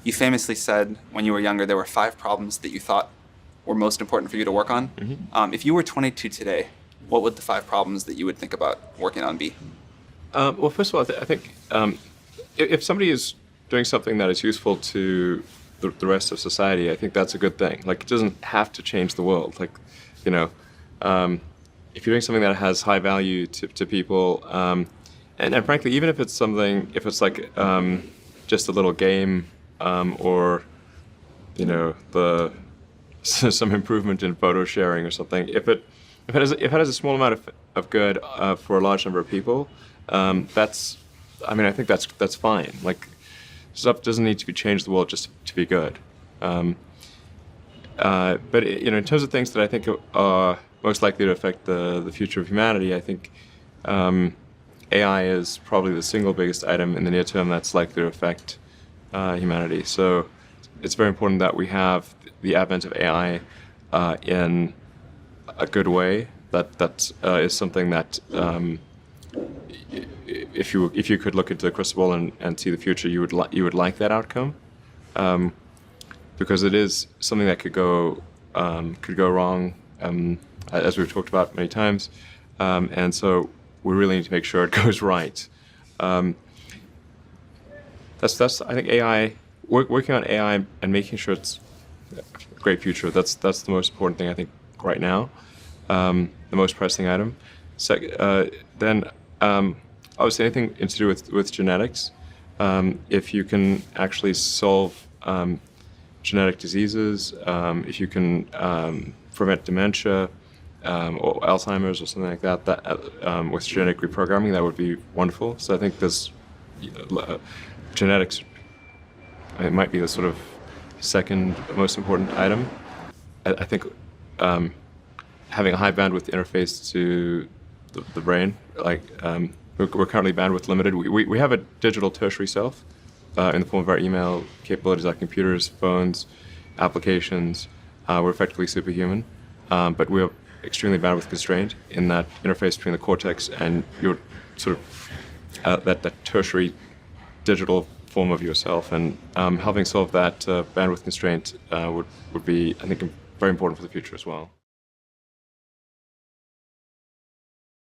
You famously said when you were younger there were 5 problems that you thought were most important for you to work on. If you were 22 today, what would the 5 problems that you would think about working on be? Well, first of all, I think if somebody is doing something that is useful to the rest of society, I think that's a good thing. Like, it doesn't have to change the world. Like, you know, if you're doing something that has high value to people, and frankly, even if it's like just a little game, or, you know, some improvement in photo sharing or something, if it has a small amount of good for a large number of people, I think that's fine. Like, stuff doesn't need to be changed the world just to be good. But you know, in terms of things that I think are most likely to affect the future of humanity, I think AI is probably the single biggest item in the near term that's likely to affect humanity. So it's very important that we have the advent of AI in a good way. That is something that if you could look into the crystal ball and see the future, you would like that outcome, because it is something that could go wrong, as we've talked about many times, and so we really need to make sure it goes right. That's I think AI, working on AI and making sure it's a great future. That's the most important thing I think right now, the most pressing item. Then obviously anything to do with genetics. If you can actually solve genetic diseases, if you can prevent dementia or Alzheimer's or something like that, with genetic reprogramming, that would be wonderful. So I think there's genetics. It might be the sort of second most important item. I think having a high bandwidth interface to the brain, like we're currently bandwidth limited. We have a digital tertiary self in the form of our email capabilities, like computers, phones, applications. We're effectively superhuman, but we're extremely bandwidth constrained in that interface between the cortex and your sort of that tertiary digital form of yourself. And helping solve that bandwidth constraint would be, I think, very important for the future as well.